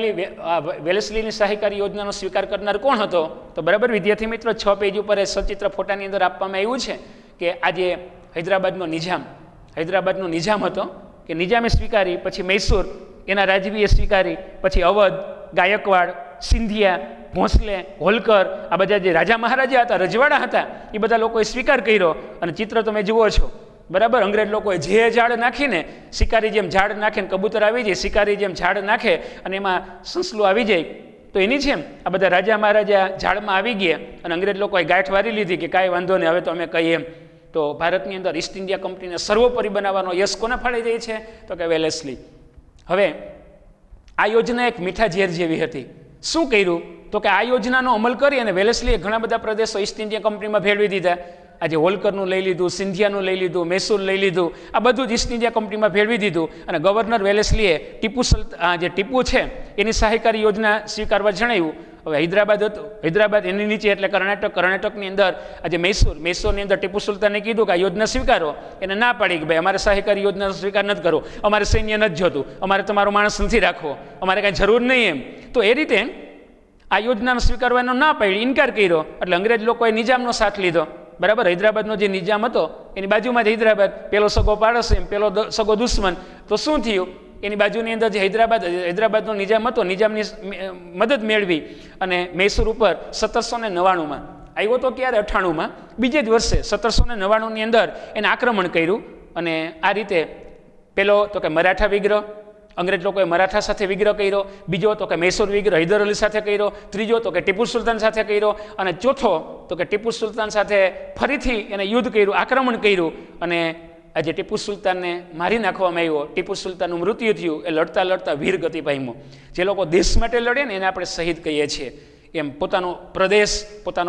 વેલેસ્લીની સહાયકારી યોજનાનો સ્વીકાર કરનાર કોણ હતો? તો બરાબર વિદ્યાર્થી મિત્રો, 6 પેજ ઉપર સચિત્ર ફોટાની અંદર આપવામાં આવ્યું છે કે આજે હૈદરાબાદનો નિઝામ હતો કે નિઝામે સ્વીકારી, પછી મૈસૂર એના રાજવીએ સ્વીકારી, પછી અવધ, ગાયકવાડ, સિંધિયા, ભોંસલે, હોલકર, આ બધા જે રાજા મહારાજા હતા, રજવાડા હતા, એ બધા લોકોએ સ્વીકાર કર્યો. અને ચિત્ર તમે જુઓ છો, બરાબર. અંગ્રેજ લોકોએ જે ઝાડ નાખીને, શિકારી જેમ ઝાડ નાખીને કબૂતર આવી જાય, શિકારી જેમ ઝાડ નાખે અને એમાં સંસલું આવી જાય, તો એની જેમ આ બધા રાજા મહારાજા ઝાડમાં આવી ગયા અને અંગ્રેજ લોકોએ ગાંઠ વારી લીધી કે કાંઈ વાંધો નહીં, હવે તો અમે કહીએ એમ. તો ભારતની અંદર ઈસ્ટ ઇન્ડિયા કંપનીને સર્વોપરી બનાવવાનો યશ કોને ફાળી જાય છે? તો કે વેલેસ્લી. હવે આ યોજના એક મીઠા ઝેર જેવી હતી. શું કર્યું? તો કે આ યોજનાનો અમલ કરી અને વેલેસ્લીએ ઘણા બધા પ્રદેશો ઈસ્ટ ઇન્ડિયા કંપનીમાં ભેળવી દીધા. આજે હોલકરનું લઈ લીધું, સિંધિયાનું લઈ લીધું, મૈસૂર લઈ લીધું, આ બધું જ ઈસ્ટ ઇન્ડિયા કંપનીમાં ભેળવી દીધું. અને ગવર્નર વેલેસ્લીએ ટીપુ છે એની સહાયકારી યોજના સ્વીકારવા જણાવ્યું. હવે હૈદરાબાદ હતું, હૈદરાબાદ એની નીચે એટલે કર્ણાટકની અંદર આજે મૈસૂરની અંદર ટીપુ સુલતાને કીધું કે આ યોજના સ્વીકારો. એને ના પાડી કે ભાઈ અમારે સહાયકારી યોજનાનો સ્વીકાર નથી કરવો, અમારે સૈન્ય નથી જોતું, અમારે તમારો માણસ નથી રાખવો, અમારે કાંઈ જરૂર નહીં એમ. તો એ રીતે આ યોજનાનો સ્વીકારવાનો ના પાડી, ઇનકાર કર્યો. એટલે અંગ્રેજ લોકોએ નિજામનો સાથ લીધો, બરાબર. હૈદરાબાદનો જે નિજામ હતો એની બાજુમાં જ હૈદરાબાદ, પેલો સગો પાડોશી, પેલો સગો દુશ્મન. તો શું થયું? એની બાજુની અંદર જે હૈદરાબાદનો નિજામ હતો, નિજામની મદદ મેળવી અને મૈસૂર ઉપર 1799માં આવ્યો તો, ક્યારે 98માં, બીજે જ વર્ષે 1799ની અંદર એને આક્રમણ કર્યું. અને આ રીતે પેલો તો કે મરાઠા વિગ્રહ, અંગ્રેજ લોકોએ મરાઠા સાથે વિગ્રહ કર્યો. બીજો તો કે મૈસૂર વિગ્રહ હૈદર અલી સાથે કર્યો. ત્રીજો તો કે ટીપુ સુલતાન સાથે કર્યો. અને ચોથો તો કે ટીપુ સુલતાન સાથે ફરીથી એને યુદ્ધ કર્યું, આક્રમણ કર્યું. અને આજે ટીપુ સુલતાનને મારી નાખવામાં આવ્યો. ટીપુ સુલતાનનું મૃત્યુ થયું. એ લડતા લડતા વીર ગતિ પામ્યો. જે લોકો દેશ માટે લડે ને એને આપણે શહીદ કહીએ છીએ. એમ પોતાનો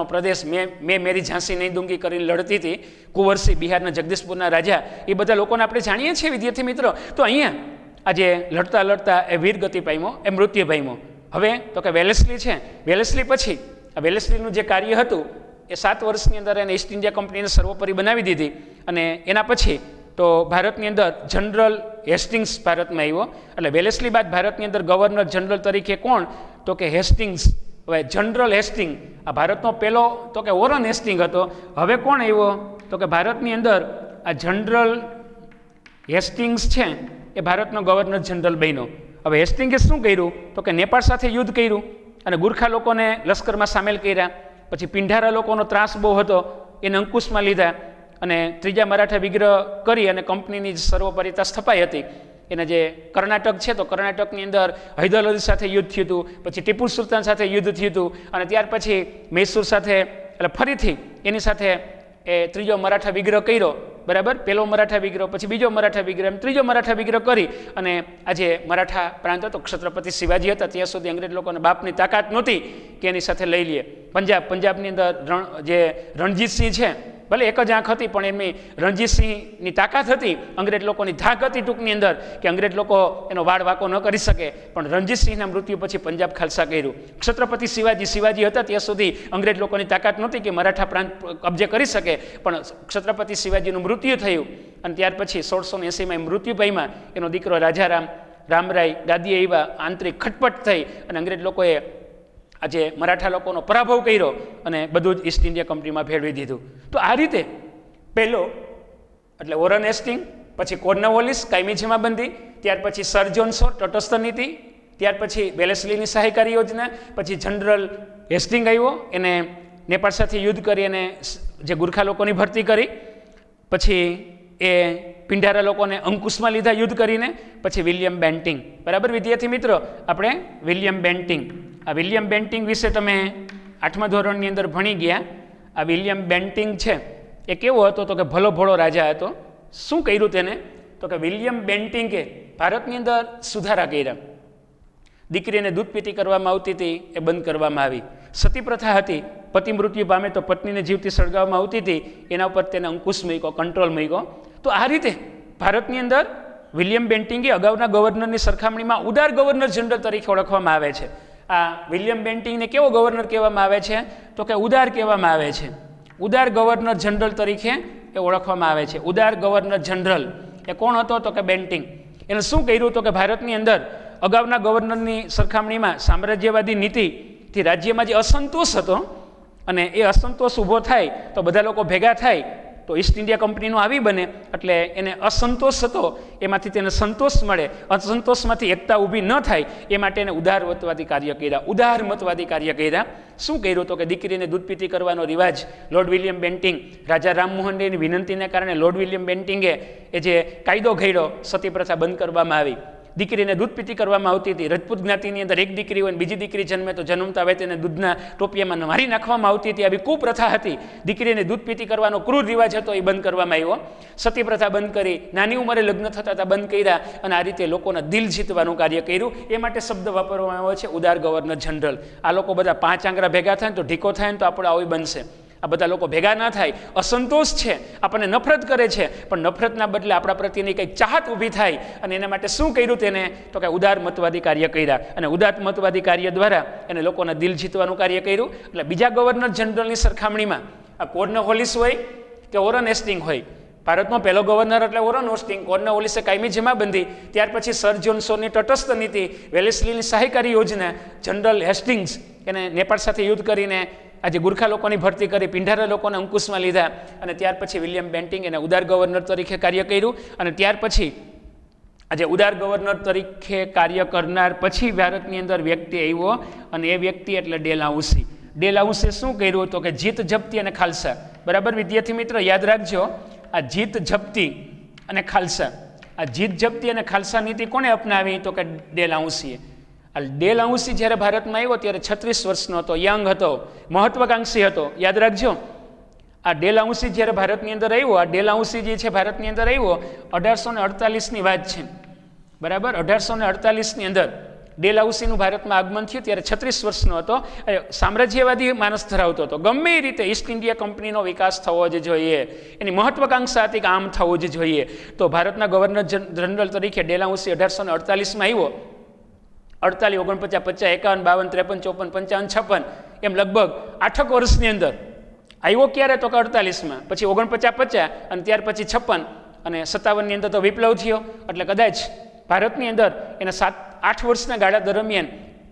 પ્રદેશ મેં મેરી ઝાંસી નહીં દૂંગી કરીને લડતી હતી કુંવરસી, બિહારના જગદીશપુરના રાજા, એ બધા લોકોને આપણે જાણીએ છીએ વિદ્યાર્થી મિત્રો. તો અહીંયા આજે લડતા લડતા એ વીર ગતિ પામ્યો, એ મૃત્યુ પામ્યો. હવે તો કે વેલેસ્લી છે, વેલેસ્લી પછી આ વેલેસ્લીનું જે કાર્ય હતું એ 7 વર્ષની અંદર એને ઈસ્ટ ઇન્ડિયા કંપનીને સર્વોપરી બનાવી દીધી. અને એના પછી તો ભારતની અંદર જનરલ હેસ્ટિંગ્સ ભારતમાં આવ્યો. એટલે વેલેસ્લી બાદ ભારતની અંદર ગવર્નર જનરલ તરીકે કોણ? તો કે હેસ્ટિંગ્સ. હવે જનરલ હેસ્ટિંગ આ ભારતનો પહેલો તો કે વોરન હેસ્ટિંગ હતો. હવે કોણ આવ્યો? તો કે ભારતની અંદર આ જનરલ હેસ્ટિંગ્સ છે એ ભારતનો ગવર્નર જનરલ બન્યો. હવે હેસ્ટિંગે શું કર્યું? તો કે નેપાળ સાથે યુદ્ધ કર્યું અને ગુરખા લોકોને લશ્કરમાં સામેલ કર્યા. પછી પિંઢારા લોકોનો ત્રાસ બહુ હતો, એને અંકુશમાં લીધા. અને ત્રીજા મરાઠા વિગ્રહ કરી અને કંપનીની સર્વોપરિતા સ્થપાઈ હતી. એને જે કર્ણાટક છે તો કર્ણાટકની અંદર હૈદર અલી સાથે યુદ્ધ થયું હતું. પછી ટીપુ સુલતાન સાથે યુદ્ધ થયું હતું. અને ત્યાર પછી મૈસૂર સાથે, એટલે ફરીથી એની સાથે એ ત્રીજો મરાઠા વિગ્રહ કર્યો, બરાબર. પહેલો મરાઠા વિગ્રહ, પછી બીજો મરાઠા વિગ્રહ, એમ ત્રીજો મરાઠા વિગ્રહ કરી અને આજે મરાઠા પ્રાંત હતો, છત્રપતિ શિવાજી હતા, ત્યાં સુધી અંગ્રેજ લોકોને બાપની તાકાત નહોતી કે એની સાથે લઈ લઈએ. પંજાબની અંદર જે રણજીતસિંહ છે, ભલે એક જ આંખ હતી પણ એમની રણજીતસિંહની તાકાત હતી, અંગ્રેજ લોકોની ધાક હતી ટૂંકની અંદર કે અંગ્રેજ લોકો એનો વાળ વાંકો ન કરી શકે. પણ રણજીતસિંહના મૃત્યુ પછી પંજાબ ખાલસા કર્યું. છત્રપતિ શિવાજી હતા ત્યાં સુધી અંગ્રેજ લોકોની તાકાત નહોતી કે મરાઠા પ્રાંત કબજે કરી શકે. પણ છત્રપતિ શિવાજીનું મૃત્યુ થયું અને ત્યાર પછી 1680માં મૃત્યુ પામ્યા. એનો દીકરો રામરાય ગાદીએ આવ્યા. આંતરિક ખટપટ થઈ અને અંગ્રેજ લોકોએ આજે મરાઠા લોકોનો પરાભવ કર્યો અને બધું જ ઈસ્ટ ઇન્ડિયા કંપનીમાં ભેળવી દીધું. તો આ રીતે પહેલો એટલે વોરન હેસ્ટિંગ, પછી કોર્નવોલિસ કાયમી જમાબંધી, ત્યાર પછી સર જોન શો તટસ્થ નીતિ, ત્યાર પછી વેલેસ્લીની સહાયકારી યોજના, પછી જનરલ હેસ્ટિંગ આવ્યો, એને નેપાળ સાથે યુદ્ધ કરી અને જે ગુરખા લોકોની ભરતી કરી. પછી એ પિંડારા લોકોને અંકુશમાં લીધા યુદ્ધ કરીને. પછી વિલિયમ બેન્ટિંગ, બરાબર વિદ્યાર્થી મિત્રો, આપણે વિલિયમ બેન્ટિંગ, આ વિલિયમ બેન્ટિંગ વિશે તમે 8મા ધોરણની અંદર ભણી ગયા. આ વિલિયમ બેન્ટિંગ છે એ કેવો હતો તો કે ભલો ભોળો રાજા હતો. શું કર્યું તેને તો કે વિલિયમ બેન્ટિંગે ભારતની અંદર સુધારા કર્યા. દીકરીને દૂધ પીતી કરવામાં આવતી હતી એ બંધ કરવામાં આવી. સતી પ્રથા હતી, પતિ મૃત્યુ પામે તો પત્નીને જીવતી સળગાવવામાં આવતી હતી, એના ઉપર તેને અંકુશ મૂક્યો, કંટ્રોલ મૂક્યો. તો આ રીતે ભારતની અંદર વિલિયમ બેન્ટિંગે અગાઉના ગવર્નરની સરખામણીમાં ઉદાર ગવર્નર જનરલ તરીકે ઓળખવામાં આવે છે. આ વિલિયમ બેન્ટિંગને કેવો ગવર્નર કહેવામાં આવે છે તો કે ઉદાર કહેવામાં આવે છે. ઉદાર ગવર્નર જનરલ તરીકે એ ઓળખવામાં આવે છે. ઉદાર ગવર્નર જનરલ એ કોણ હતો તો કે બેન્ટિંગ. એને શું કર્યું તો કે ભારતની અંદર અગાઉના ગવર્નરની સરખામણીમાં સામ્રાજ્યવાદી નીતિથી રાજ્યમાં જે અસંતોષ હતો અને એ અસંતોષ ઊભો થાય તો બધા લોકો ભેગા થાય તો ઈસ્ટ ઇન્ડિયા કંપનીનું આવી બને. એટલે એને અસંતોષ હતો એમાંથી તેને સંતોષ મળે, અસંતોષમાંથી એકતા ઊભી ન થાય એ માટે એને ઉદારમતવાદી કાર્ય કર્યા. ઉદારમતવાદી કાર્ય કર્યા. શું કર્યું તો કે દીકરીને દૂધ પીતી કરવાનો રિવાજ લોર્ડ વિલિયમ બેન્ટિંગ, રાજા રામમોહન રાયની વિનંતીને કારણે લોર્ડ વિલિયમ બેન્ટિંગે એ જે કાયદો ઘડ્યો, સતી પ્રથા બંધ કરવામાં આવી. દીકરીને દૂધ પીતી કરવામાં આવતી હતી. રજપૂત જ્ઞાતિની અંદર એક દીકરી હોય, બીજી દીકરી જન્મે તો જન્મતા હોય તેને દૂધના ટોપિયામાં મારી નાખવામાં આવતી હતી. આવી કુપ્રથા હતી. દીકરીને દૂધ પીતી કરવાનો ક્રૂર રિવાજ હતો, એ બંધ કરવામાં આવ્યો. સતી પ્રથા બંધ કરી, નાની ઉંમરે લગ્ન થતા હતા બંધ કર્યા અને આ રીતે લોકોના દિલ જીતવાનું કાર્ય કર્યું. એ માટે શબ્દ વાપરવામાં આવ્યો છે ઉદાર ગવર્નર જનરલ. આ લોકો બધા 5 આંગળા ભેગા થાય ને તો ઢીકો થાય ને તો આપણે આવી બનશે. આ બધા લોકો ભેગા ના થાય, અસંતોષ છે, આપણને નફરત કરે છે, પણ નફરતના બદલે આપણા પ્રત્યેની કંઈક ચાહત ઊભી થાય અને એના માટે શું કર્યું તેને તો કે ઉદારમતવાદી કાર્ય કર્યા. અને ઉદારમતવાદી કાર્ય દ્વારા એને લોકોના દિલ જીતવાનું કાર્ય કર્યું. એટલે બીજા ગવર્નર જનરલની સરખામણીમાં આ કોર્નવોલિસ હોય કે વોરન હેસ્ટિંગ હોય, ભારતનો પહેલો ગવર્નર એટલે વોરન હેસ્ટિંગ. કોર્નવોલિસે કાયમી જમાબંધી, ત્યાર પછી સર જોન્સનની તટસ્થ નીતિ, વેલેસ્લીની સહાયકારી યોજના, જનરલ હેસ્ટિંગ્સ એને નેપાળ સાથે યુદ્ધ કરીને આજે ગુરખા લોકોની ભરતી કરી, પિંડારા લોકોને અંકુશમાં લીધા અને ત્યાર પછી વિલિયમ બેન્ટિંગ એને ઉદાર ગવર્નર તરીકે કાર્ય કર્યું. અને ત્યાર પછી આજે ઉદાર ગવર્નર તરીકે કાર્ય કરનાર પછી ભારતની અંદર વ્યક્તિ આવ્યો અને એ વ્યક્તિ એટલે ડેલહાઉસી. ડેલહાઉસે શું કર્યું તો કે જીત જપ્તી અને ખાલસા. બરાબર વિદ્યાર્થી મિત્ર, યાદ રાખજો, આ જીત જપ્તી અને ખાલસા, આ જીત જપ્તી અને ખાલસા નીતિ કોણે અપનાવી તો કે ડેલહાઉસીએ. ડેલહાઉસી જ્યારે ભારતમાં આવ્યો ત્યારે 36 વર્ષનો હતો, યંગ હતો, મહત્વાકાંક્ષી હતો. યાદ રાખજો, આ ડેલહાઉસી જ્યારે ભારતની અંદર આવ્યો, આ ડેલહાઉસી જે છે ભારતની અંદર આવ્યો 1848ની વાત છે. બરાબર, 1848ની અંદર ડેલહાઉસીનું ભારતમાં આગમન થયું ત્યારે 36 વર્ષનો હતો. સામ્રાજ્યવાદી માનસ ધરાવતો હતો. ગમે એ રીતે ઈસ્ટ ઇન્ડિયા કંપનીનો વિકાસ થવો જ જોઈએ, એની મહત્વાકાંક્ષા હતી કે આમ થવું જ જોઈએ. તો ભારતના ગવર્નર જનરલ તરીકે ડેલહાઉસી 1848માં આવ્યો. 48, 49, 50, 51, 52, 53, 54, 55 એમ લગભગ 8 વર્ષની અંદર આવ્યો. ક્યારે તો કે 48માં, પછી 49, 50 અને ત્યાર પછી 56 અને 57ની અંદર તો વિપ્લવ થયો. એટલે કદાચ ભારતની અંદર એના 7-8 વર્ષના ગાળા દરમિયાન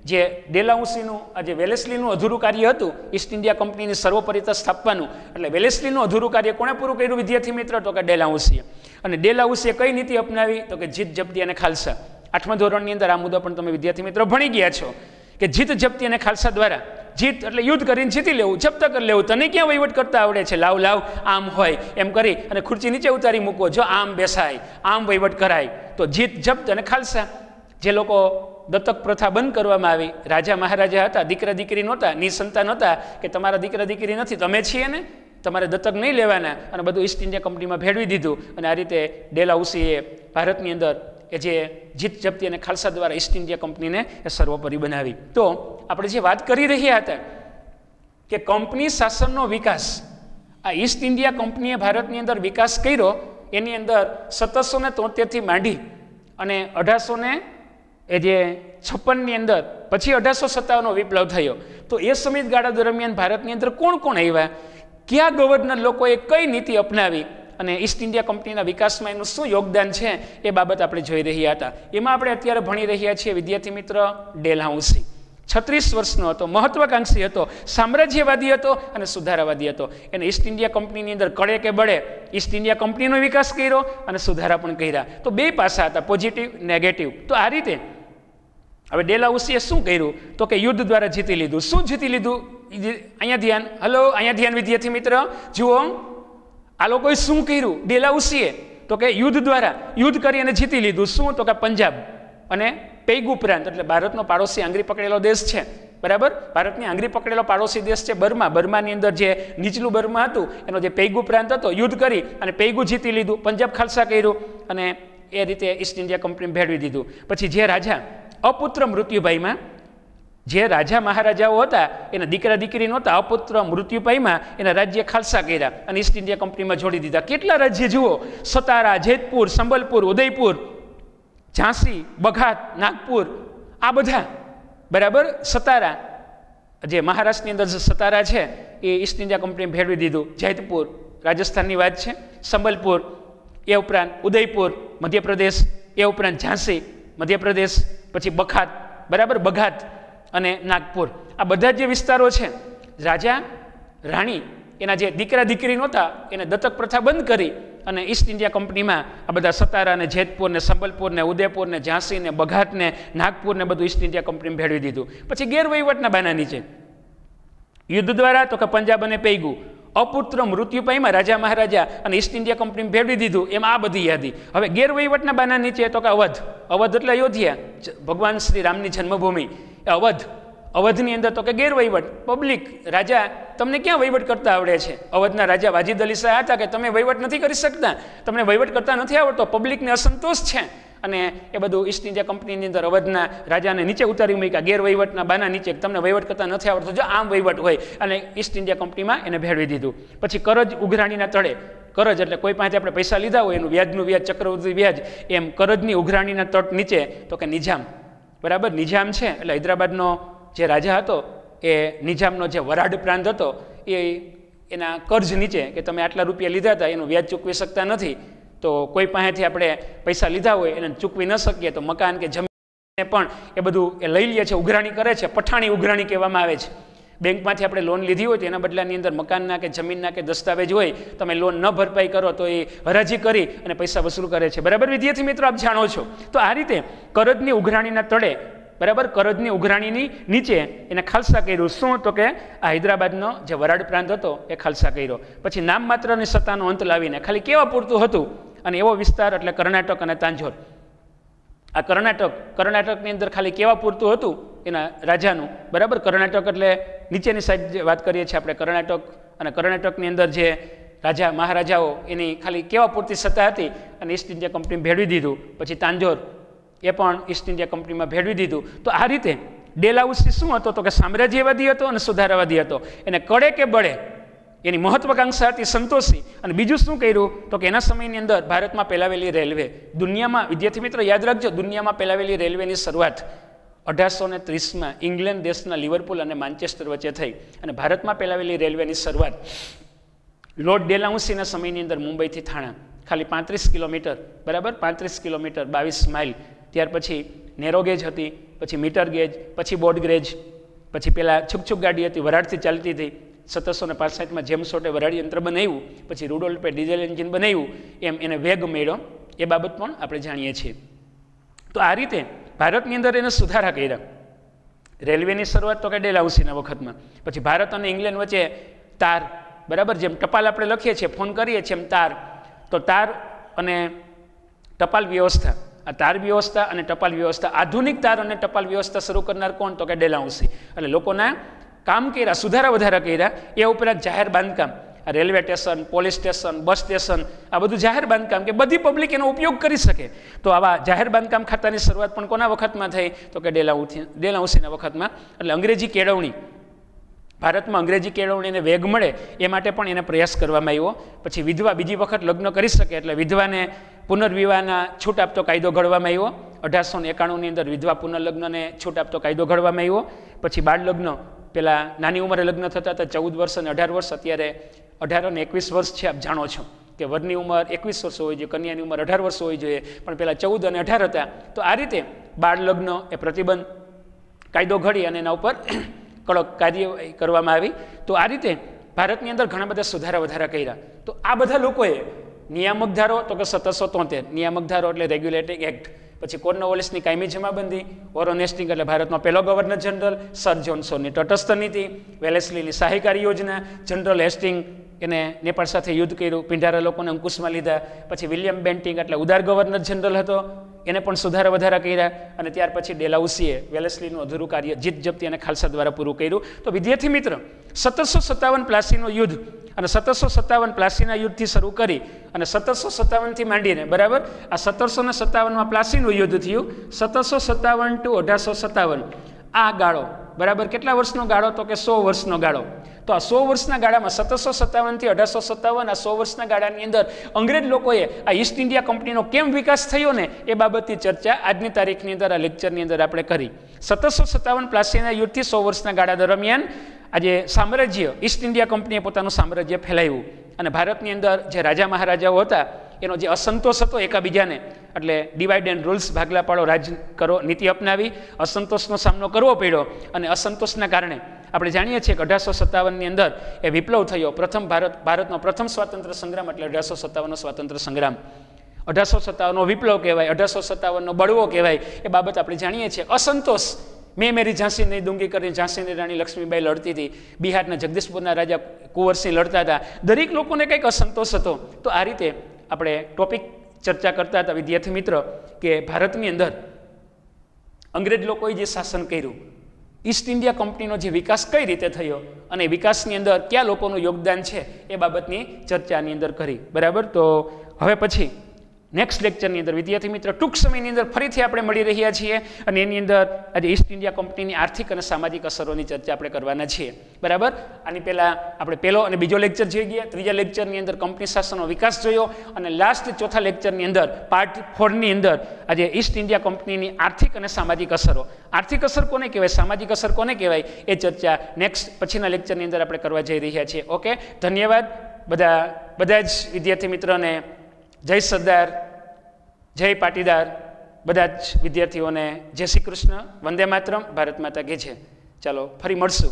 જે ડેલહાઉસીનું આજે વેલેસ્લીનું અધૂરું કાર્ય હતું ઈસ્ટ ઇન્ડિયા કંપનીની સર્વોપરિતા સ્થાપવાનું, એટલે વેલેસ્લીનું અધૂરું કાર્ય કોણે પૂરું કર્યું વિદ્યાર્થી મિત્ર તો કે ડેલહાઉસીએ. અને ડેલહાઉસીએ કઈ નીતિ અપનાવી તો કે જીત જપ્તી અને ખાલસા. 8મા ધોરણની અંદર આ મુદ્દો પણ તમે વિદ્યાર્થી મિત્રો ભણી ગયા છો કે જીત જપ્તી અને ખાલસા દ્વારા, જીત એટલે યુદ્ધ કરીને જીતી લેવું, જપ્ત કરી લેવું. તને ક્યાં વહીવટ કરતા આવડે છે? લાવ લાવ આમ હોય એમ કરી અને ખુરચી નીચે ઉતારી મૂકો, જો આમ બેસાય, આમ વહીવટ કરાય. તો જીત જપ્ત અને ખાલસા. જે લોકો દત્તક પ્રથા બંધ કરવામાં આવી, રાજા મહારાજા હતા, દીકરા દીકરી નહોતા, નિસંતાન હતા કે તમારા દીકરા દીકરી નથી, તમે છીએ ને, તમારે દત્તક નહીં લેવાના, અને બધું ઈસ્ટ ઇન્ડિયા કંપનીમાં ભેળવી દીધું. અને આ રીતે ડેલહાઉસીએ ભારતની અંદર કે જે જીત જપ્તી અને ખાલસા દ્વારા ઈસ્ટ ઇન્ડિયા કંપનીને એ સર્વોપરી બનાવી. તો આપણે જે વાત કરી રહ્યા હતા કે કંપની શાસનનો વિકાસ, આ ઈસ્ટ ઇન્ડિયા કંપનીએ ભારતની અંદર વિકાસ કર્યો. એની અંદર 1773થી માંડી અને 1856ની અંદર પછી 1857નો વિપ્લવ થયો. તો એ સમયગાળા દરમિયાન ભારતની અંદર કોણ કોણ આવ્યા, કયા ગવર્નર લોકોએ કઈ નીતિ અપનાવી અને ઈસ્ટ ઇન્ડિયા કંપનીના વિકાસમાં એનું શું યોગદાન છે એ બાબત આપણે જોઈ રહ્યા હતા. એમાં આપણે અત્યારે ભણી રહ્યા છીએ વિદ્યાર્થી મિત્ર ડેલહાઉસી. 36 વર્ષનો હતો, મહત્વાકાંક્ષી હતો, સામ્રાજ્યવાદી હતો અને સુધારાવાદી હતો. એને ઈસ્ટ ઇન્ડિયા કંપનીની અંદર કળે કે બળે ઈસ્ટ ઇન્ડિયા કંપનીનો વિકાસ કર્યો અને સુધારા પણ કર્યા. તો બે પાસા હતા, પોઝિટિવ, નેગેટિવ. તો આ રીતે હવે ડેલહાઉસીએ શું કર્યું તો કે યુદ્ધ દ્વારા જીતી લીધું. શું જીતી લીધું? અહીંયા ધ્યાન, હલો અહીંયા ધ્યાન વિદ્યાર્થી મિત્ર, જુઓ આ લોકોએ શું કર્યું. ડેલહાઉસીએ તો કે યુદ્ધ દ્વારા યુદ્ધ કરી અને જીતી લીધું. શું? તો કે પંજાબ અને પૈગુ પ્રાંત, એટલે ભારતનો પાડોશી આંગળી પકડેલો દેશ છે, બરાબર. ભારતની આંગળી પકડેલો પાડોશી દેશ છે બર્મા. બર્માની અંદર જે નીચલું બર્મા હતું એનો જે પૈગુ પ્રાંત હતો, યુદ્ધ કરી અને પૈગુ જીતી લીધું, પંજાબ ખાલસા કર્યું અને એ રીતે ઈસ્ટ ઇન્ડિયા કંપની ભેળવી દીધું. પછી જે રાજા અપુત્ર મૃત્યુભાઈમાં, જે રાજા મહારાજાઓ હતા એના દીકરા દીકરી નહોતા, અપુત્ર મૃત્યુભાઈમાં એના રાજ્ય ખાલસા કર્યા અને ઈસ્ટ ઇન્ડિયા કંપનીમાં જોડી દીધા. કેટલા રાજ્ય જુઓ, સતારા, જેતપુર, સંબલપુર, ઉદયપુર, ઝાંસી, બઘાત, નાગપુર, આ બધા, બરાબર. સતારા, જે મહારાષ્ટ્રની અંદર સતારા છે એ ઈસ્ટ ઇન્ડિયા કંપની ભેળવી દીધું. જૈતપુર રાજસ્થાનની વાત છે, સંબલપુર, એ ઉપરાંત ઉદયપુર મધ્યપ્રદેશ, એ ઉપરાંત ઝાંસી મધ્યપ્રદેશ, પછી બખાત, બરાબર, બઘાત અને નાગપુર, આ બધા જે વિસ્તારો છે, રાજા રાણી એના જે દીકરા દીકરી નહોતા એને દત્તક પ્રથા બંધ કરી અને ઈસ્ટ ઇન્ડિયા કંપનીમાં આ બધા સતારા ને જેતપુર ને સંબલપુર ને ઉદયપુર ને ઝાંસી ને બઘાત ને નાગપુર ને બધું ઈસ્ટ ઇન્ડિયા કંપનીમાં ભેળવી દીધું. પછી ગેરવહીવટના બાના નીચે યુદ્ધ દ્વારા તો કે પંજાબ અને પૈગુ, અપુત્ર મૃત્યુ પામ્યા રાજા મહારાજા અને ઈસ્ટ ઇન્ડિયા કંપની ભેળવી દીધું. એમાં આ બધી યાદી. હવે ગેરવહીવટના બાના નીચે તો કે અવધ, અવધ એટલે અયોધ્યા, ભગવાન શ્રી રામની જન્મભૂમિ, અવધ. અવધની અંદર તો કે ગેરવહીવટ, પબ્લિક, રાજા તમને ક્યાં વહીવટ કરતા આવડે છે? અવધના રાજા વાજીદ અલી શાહ હતા કે તમે વહીવટ નથી કરી શકતા, તમને વહીવટ કરતા નથી આવડતો, પબ્લિકને અસંતોષ છે. અને એ બધું ઈસ્ટ ઇન્ડિયા કંપનીની અંદર અવધના રાજાને નીચે ઉતારી મૂક્યા ગેરવહીવટના બાના નીચે, તમને વહીવટ કરતા નથી આવડતો, જો આમ વહીવટ હોય, અને ઈસ્ટ ઇન્ડિયા કંપનીમાં એને ભેળવી દીધું. પછી કરજ ઉઘરાણીના તળે, કરજ એટલે કોઈ પાસે આપણે પૈસા લીધા હોય એનું વ્યાજનું વ્યાજ, ચક્રવૃદ્ધિ વ્યાજ, એમ કરજની ઉઘરાણીના તટ નીચે તો કે નિજામ, બરાબર. નિજામ છે એટલે હૈદરાબાદનો જે રાજા હતો એ નિજામનો જે વરાડ પ્રાંત હતો એ એના કર્જ નીચે કે તમે આટલા રૂપિયા લીધા હતા એનું વ્યાજ ચૂકવી શકતા નથી, તો કોઈ પાસેથી આપણે પૈસા લીધા હોય એને ચૂકવી ન શકીએ તો મકાન કે જમીન પણ એ બધું એ લઈ લે છે, ઉઘરાણી કરે છે. પઠાણી ઉઘરાણી કહેવામાં આવે છે. બેંકમાંથી આપણે લોન લીધી હોય તો એના બદલાની અંદર મકાનના કે જમીનના કે દસ્તાવેજ હોય, તમે લોન ન ભરપાઈ કરો તો એ હરાજી કરી અને પૈસા વસૂલ કરે છે, બરાબર. વિદ્યાર્થી મિત્રો આપ જાણો છો. તો આ રીતે કરજની ઉઘરાણીના તળે, બરાબર, કરજની ઉઘરાણીની નીચે એને ખાલસા કર્યું. શું? તો કે આ હૈદરાબાદનો જે વરાડ પ્રાંત હતો એ ખાલસા કર્યો. પછી નામ માત્રની સત્તાનો અંત લાવીને ખાલી કેવા પૂરતું હતું અને એવો વિસ્તાર એટલે કર્ણાટક અને તાંજોર. આ કર્ણાટકની અંદર ખાલી કેવા પૂરતું હતું એના રાજાનું, બરાબર. કર્ણાટક એટલે નીચેની સાઈડ જે વાત કરીએ છીએ આપણે કર્ણાટક, અને કર્ણાટકની અંદર જે રાજા મહારાજાઓ એની ખાલી કેવા પૂરતી સત્તા હતી અને ઈસ્ટ ઇન્ડિયા કંપની ભેળવી દીધું. પછી તાંજોર એ પણ ઈસ્ટ ઇન્ડિયા કંપનીમાં ભેળવી દીધું. તો આ રીતે ડેલહાઉસી શું હતો? તો કે સામ્રાજ્યવાદી હતો અને સુધારાવાદી હતો. એને કડે કે બળે એની મહત્વાકાંક્ષા હતી સંતોષી. અને બીજું શું કર્યું? તો કે એના સમયની અંદર ભારતમાં ફેલાવેલી રેલવે, દુનિયામાં, વિદ્યાર્થી મિત્રો યાદ રાખજો, દુનિયામાં ફેલાવેલી રેલવેની શરૂઆત 1830માં ઇંગ્લેન્ડ દેશના લિવરપુલ અને માન્ચેસ્ટર વચ્ચે થઈ. અને ભારતમાં ફેલાવેલી રેલવેની શરૂઆત લોર્ડ ડેલહાઉસીના સમયની અંદર મુંબઈથી થાણા, ખાલી 35 કિલોમીટર, બરાબર, 35 કિલોમીટર 22 માઇલ. ત્યાર પછી નેરો ગેજ હતી, પછી મીટર ગેજ, પછી બોર્ડ ગેજ, પછી પેલા છુકછુક ગાડી હતી વરાળથી ચાલતી હતી. 1765માં જેમ્સ વોટે વરાળ યંત્ર બનાવ્યું, પછી રુડોલ્ફે ડીઝલ એન્જિન બનાવ્યું, એમ એને વેગ મળ્યો. એ બાબત પણ આપણે જાણીએ છીએ. તો આ રીતે ભારતની અંદર એને સુધારા કર્યા. રેલવેની શરૂઆત તો કે ડેલહાઉસીના વખતમાં. પછી ભારત અને ઇંગ્લેન્ડ વચ્ચે તાર, બરાબર, જેમ ટપાલ આપણે લખીએ છીએ, ફોન કરીએ છીએ એમ તાર, તો તાર અને ટપાલ વ્યવસ્થા, આ તાર વ્યવસ્થા અને ટપાલ વ્યવસ્થા, આધુનિક તાર અને ટપાલ વ્યવસ્થા શરૂ કરનાર કોણ? તો કે ડેલહાઉસી. એટલે લોકોના કામ કર્યા, સુધારા વધારા કર્યા. એ ઉપરાંત જાહેર બાંધકામ, આ railway station, police station, bus station, આ બધું જાહેર બાંધકામ કે બધી પબ્લિક એનો ઉપયોગ કરી શકે. તો આવા જાહેર બાંધકામ ખાતાની શરૂઆત પણ કોના વખતમાં થઈ? તો કે ડેલહાઉસીના વખતમાં. એટલે અંગ્રેજી કેળવણી, ભારતમાં અંગ્રેજી કેળવણીને વેગ મળે એ માટે પણ એને પ્રયાસ કરવામાં આવ્યો. પછી વિધવા બીજી વખત લગ્ન કરી શકે એટલે વિધવાને પુનર્વિવાહના છૂટ આપતો કાયદો ઘડવામાં આવ્યો. 1891ની અંદર વિધવા પુનર્લગ્નને છૂટ આપતો કાયદો ઘડવામાં આવ્યો. પછી બાળ લગ્ન, પેલા નાની ઉંમરે લગ્ન થતા હતા 14 વર્ષ અને 18 વર્ષ, અત્યારે 18 અને 21 વર્ષ છે. આપ જાણો છો કે વરની ઉંમર 21 વર્ષ હોવી જોઈએ, કન્યાની ઉંમર 18 વર્ષ હોવી જોઈએ, પણ પેલા 14 અને 18 હતા. તો આ રીતે બાળ લગ્ન એ પ્રતિબંધ કાયદો ઘડી અને એના ઉપર કડક કાર્યવાહી કરવામાં આવી. તો આ રીતે ભારતની અંદર ઘણા બધા સુધારા વધારા કર્યા. તો આ બધા લોકોએ નિયામક ધારો તો કે 1773 નિયામક ધારો એટલે રેગ્યુલેટિંગ એક્ટ, પછી કોર્નવોલિસની કાયમી જમાબંધી, વોરન હેસ્ટિંગ એટલે ભારતનો પહેલો ગવર્નર જનરલ, સર જોન્સનની તટસ્થ નીતિ, વેલેસ્લીની સહાયકારી યોજના, જનરલ હેસ્ટિંગ એને નેપાળ સાથે યુદ્ધ કર્યું, પિંઢારા લોકોને અંકુશમાં લીધા. પછી વિલિયમ બેન્ટિંગ એટલે ઉદાર ગવર્નર જનરલ હતો, એને પણ સુધારા વધારા કર્યા. અને ત્યાર પછી ડેલાઉસીએ વેલેસ્લીનું અધૂરું કાર્ય જીત જપ્તી અને ખાલસા દ્વારા પૂરું કર્યું. તો વિદ્યાર્થી મિત્ર, 1757 પ્લાસીનું યુદ્ધ અને 1757 પ્લાસીના યુદ્ધથી શરૂ કરી અને 1757થી માંડીને બરાબર આ 1757માં પ્લાસીનું યુદ્ધ થયું. 1757 to 1857 આ ગાળો બરાબર કેટલા વર્ષનો ગાળો? તો કે 100 વર્ષનો ગાળો. તો આ 100 વર્ષના ગાળામાં 1757 થી 1857 આ 100 વર્ષના ગાળાની અંદર અંગ્રેજ લોકોએ આ ઈસ્ટ ઇન્ડિયા કંપનીનો કેમ વિકાસ થયો ને એ બાબતની ચર્ચા આજની તારીખની અંદર આ લેક્ચરની અંદર આપણે કરી. 1757 પ્લાસીના યુદ્ધથી 100 વર્ષના ગાળા દરમિયાન આજે સામ્રાજ્ય ઈસ્ટ ઇન્ડિયા કંપનીએ પોતાનું સામ્રાજ્ય ફેલાવ્યું અને ભારતની અંદર જે રાજા મહારાજાઓ હતા એનો જે અસંતોષ હતો એકાબીજાને, એટલે ડિવાઇડ એન્ડ રૂલ્સ, ભાગલા પાડો રાજ કરો નીતિ અપનાવી અસંતોષનો સામનો કરવો પડ્યો. અને અસંતોષના કારણે આપણે જાણીએ છીએ કે 1857ની અંદર એ વિપ્લવ થયો. ભારતનો પ્રથમ સ્વાતંત્ર્ય સંગ્રામ એટલે 1857નો સ્વાતંત્ર્ય સંગ્રામ. 1857નો વિપ્લવ કહેવાય, 1857નો બળવો કહેવાય. એ બાબત આપણે જાણીએ છીએ. અસંતોષ, મેં મેરી ઝાંસી નહીં દૂંગી કરીને ઝાંસીની રાણી લક્ષ્મીબાઈ લડતી હતી, બિહારના જગદીશપુરના રાજા કુંવરસિંહ લડતા હતા. દરેક લોકોને કંઈક અસંતોષ હતો. તો આ રીતે આપણે ટોપિક ચર્ચા કરતા હતા વિદ્યાર્થી મિત્ર કે ભારતની અંદર અંગ્રેજ લોકોએ જે શાસન કર્યું, ઈસ્ટ ઇન્ડિયા કંપનીનો જે વિકાસ કઈ રીતે થયો અને વિકાસની અંદર કયા લોકોનું યોગદાન છે એ બાબતની ચર્ચાની અંદર કરી. બરાબર. તો હવે પછી નેક્સ્ટ લેક્ચરની અંદર વિદ્યાર્થી મિત્ર ટૂંક સમયની અંદર ફરીથી આપણે મળી રહ્યા છીએ અને એની અંદર આજે ઈસ્ટ ઇન્ડિયા કંપનીની આર્થિક અને સામાજિક અસરોની ચર્ચા આપણે કરવાના છીએ. બરાબર. આની પહેલાં આપણે પહેલો અને બીજો લેક્ચર જોઈ ગયા. ત્રીજા લેક્ચરની અંદર કંપની શાસનનો વિકાસ જોયો અને લાસ્ટ ચોથા લેક્ચરની અંદર પાર્ટ 4ની અંદર આજે ઈસ્ટ ઇન્ડિયા કંપનીની આર્થિક અને સામાજિક અસરો, આર્થિક અસર કોને કહેવાય, સામાજિક અસર કોને કહેવાય, એ ચર્ચા નેક્સ્ટ પછીના લેક્ચરની અંદર આપણે કરવા જઈ રહ્યા છીએ. ઓકે, ધન્યવાદ. બધા જ વિદ્યાર્થી મિત્રોને જય સરદાર, જય પાટીદાર. બધા જ વિદ્યાર્થીઓને જય શ્રી કૃષ્ણ, વંદે માતરમ, ભારત માતા કી જય. ચાલો ફરી મળશું.